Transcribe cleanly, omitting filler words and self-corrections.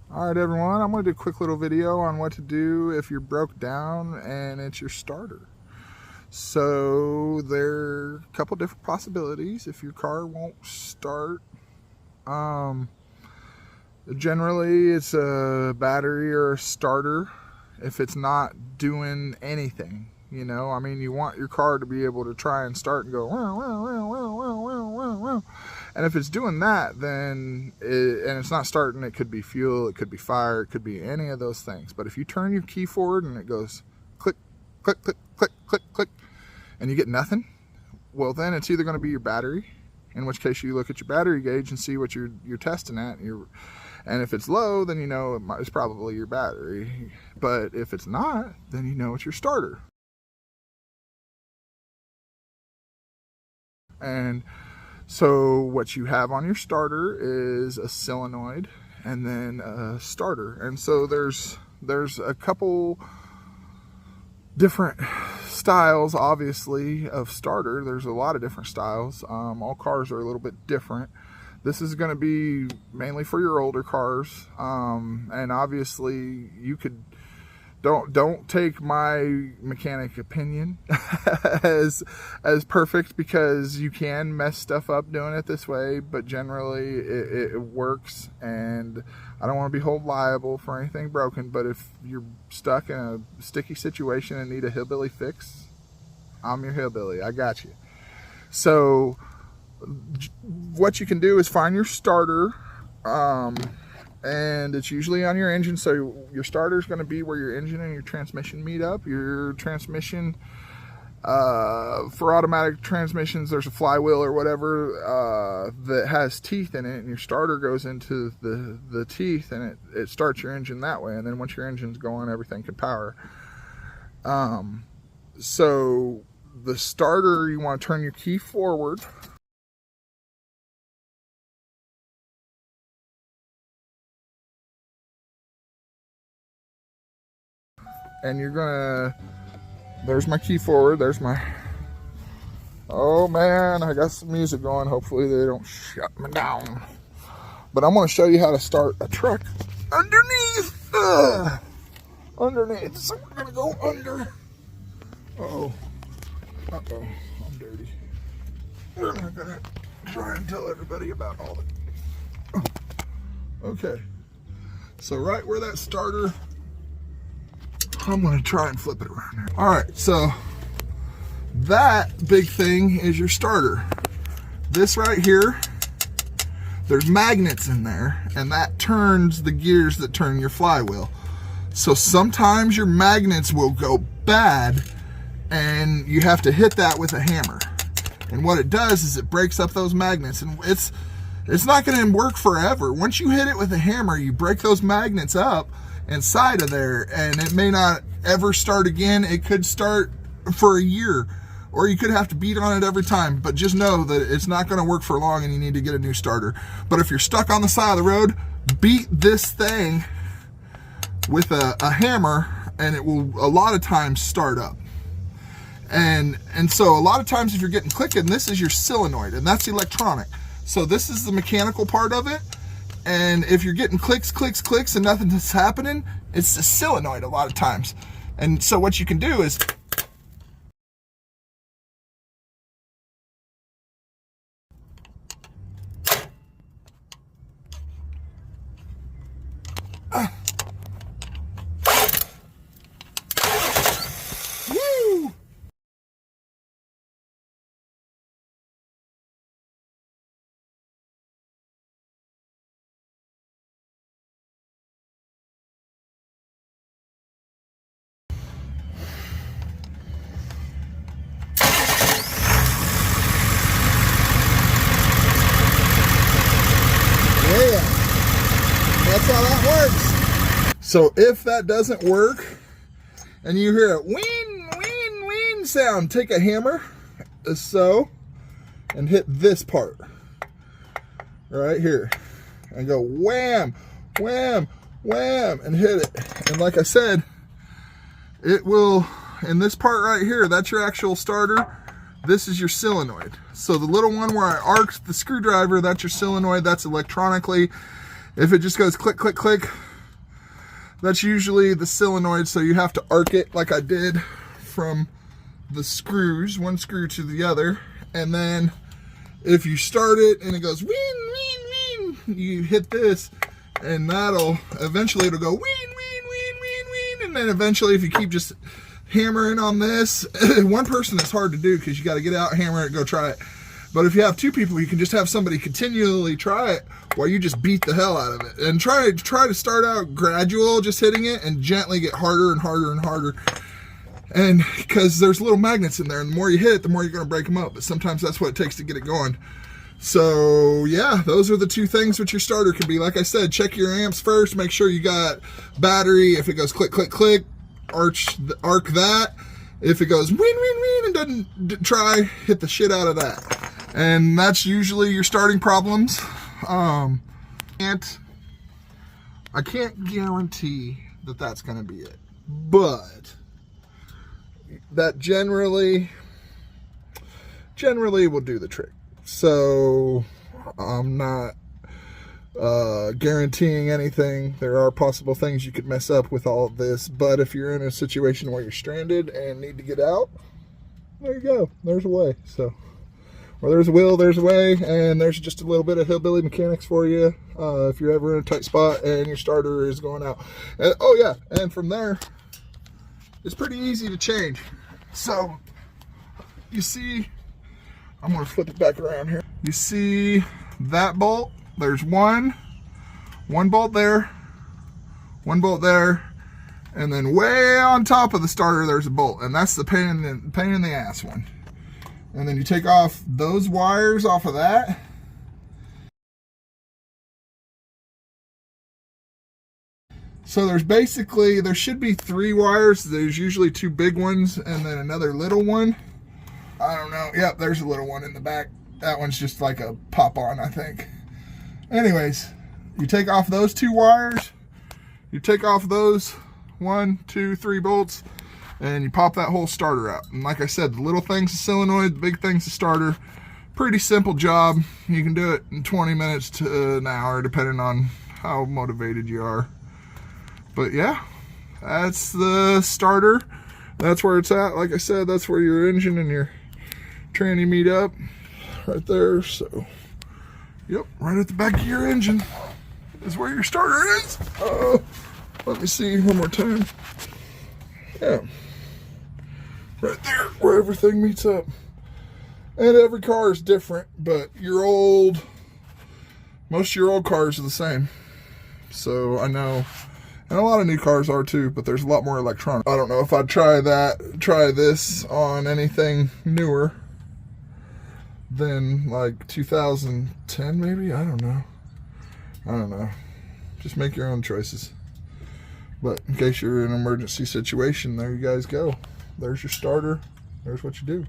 Alright everyone, I'm going to do a quick little video on what to do if you're broke down and it's your starter. So there are a couple different possibilities if your car won't start. Generally it's a battery or a starter if it's not doing anything. You know, I mean, you want your car to be able to try and start and go, wow, wow, wow, wow, wow, wow, wow, wow. And if it's doing that, then, and it's not starting, it could be fuel, it could be fire, it could be any of those things. But if you turn your key forward and it goes click, click, click, click, click, click, and you get nothing, well, then it's either going to be your battery, in which case you look at your battery gauge and see what you're testing at, and if it's low, then you know it's probably your battery. But if it's not, then you know it's your starter. And so what you have on your starter is a solenoid and then a starter. And so there's a couple different styles, obviously, of starter. There's a lot of different styles. All cars are a little bit different. This is going to be mainly for your older cars. And obviously you could don't take my mechanic opinion as perfect, because you can mess stuff up doing it this way, but generally it works, and I don't want to be held liable for anything broken. But if you're stuck in a sticky situation and need a hillbilly fix, I'm your hillbilly. I got you. So what you can do is find your starter, and it's usually on your engine. So your starter is going to be where your engine and your transmission meet up. Your transmission, for automatic transmissions, there's a flywheel or whatever that has teeth in it, and your starter goes into the teeth, and it starts your engine that way. And then once your engine's going, everything can power. So the starter, you want to turn your key forward. And you're gonna, there's my key forward, there's my, oh man, I got some music going. Hopefully they don't shut me down. But I'm gonna show you how to start a truck underneath. Underneath. So we're gonna go under. Uh-oh, I'm dirty. We're not gonna try and tell everybody about all the, okay. So right where that starter, I'm going to try and flip it around here. All right, so that big thing is your starter. This right here, there's magnets in there, and that turns the gears that turn your flywheel. So sometimes your magnets will go bad, and you have to hit that with a hammer. And what it does is it breaks up those magnets, and it's not going to work forever. Once you hit it with a hammer, you break those magnets up inside of there, and it may not ever start again. It could start for a year, or you could have to beat on it every time. But just know that it's not going to work for long, and you need to get a new starter. But if you're stuck on the side of the road, beat this thing with a hammer, and it will a lot of times start up. And so a lot of times if you're getting clicking, this is your solenoid, and that's electronic. So this is the mechanical part of it. And if you're getting clicks, clicks, clicks, and nothing's happening, it's a solenoid a lot of times. And so what you can do is, woo! Yeah, that's how that works. So if that doesn't work and you hear a ween, ween, ween sound, take a hammer, as so, and hit this part right here and go wham, wham, wham, and hit it. And like I said, it will, in this part right here, that's your actual starter. This is your solenoid. So the little one where I arced the screwdriver, that's your solenoid. That's electronically. If it just goes click, click, click, That's usually the solenoid, so you have to arc it like I did from the screws, one screw to the other. And then if you start it and it goes ween, ween, ween, you hit this, and that'll, eventually it'll go ween, ween, ween, ween, ween. And then eventually if you keep just hammering on this, one person is hard to do because you got to get out, hammer it, go try it. But if you have two people, you can just have somebody continually try it while you just beat the hell out of it. And try to start out gradual, just hitting it, and gently get harder and harder and harder. And because there's little magnets in there, and the more you hit, the more you're going to break them up. But sometimes that's what it takes to get it going. So yeah, those are the two things with your starter can be. Like I said, check your amps first. Make sure you got battery. If it goes click, click, click, arc that. If it goes ween, ween, ween, and doesn't hit the shit out of that. And that's usually your starting problems. I can't guarantee that that's going to be it, but that generally will do the trick. So I'm not guaranteeing anything. There are possible things you could mess up with all of this, but if you're in a situation where you're stranded and need to get out, there you go. There's a way. So, where there's a will, there's a way, and there's just a little bit of hillbilly mechanics for you if you're ever in a tight spot and your starter is going out. And, oh yeah, and from there, it's pretty easy to change. So, you see, I'm going to flip it back around here. You see that bolt? There's one bolt there, one bolt there, and then way on top of the starter there's a bolt, and that's the pain in the ass one. And then you take off those wires off of that. So there should be 3 wires. There's usually 2 big ones and then another little one. I don't know. Yep, there's a little one in the back. That one's just like a pop-on, I think. Anyways, you take off those 2 wires. You take off those 1, 2, 3 bolts. And you pop that whole starter out. And like I said, the little thing's the solenoid, the big thing's the starter. Pretty simple job. You can do it in 20 minutes to an hour, depending on how motivated you are. But yeah, that's the starter. That's where it's at. Like I said, that's where your engine and your tranny meet up. Right there. So, yep, right at the back of your engine is where your starter is. Let me see one more time. Yeah. Right there, where everything meets up. And every car is different, but most of your old cars are the same. So I know, and a lot of new cars are too, but there's a lot more electronic. I don't know if I'd try this on anything newer than like 2010 maybe. I don't know. Just make your own choices. But in case you're in an emergency situation, there you guys go. There's your starter. There's what you do.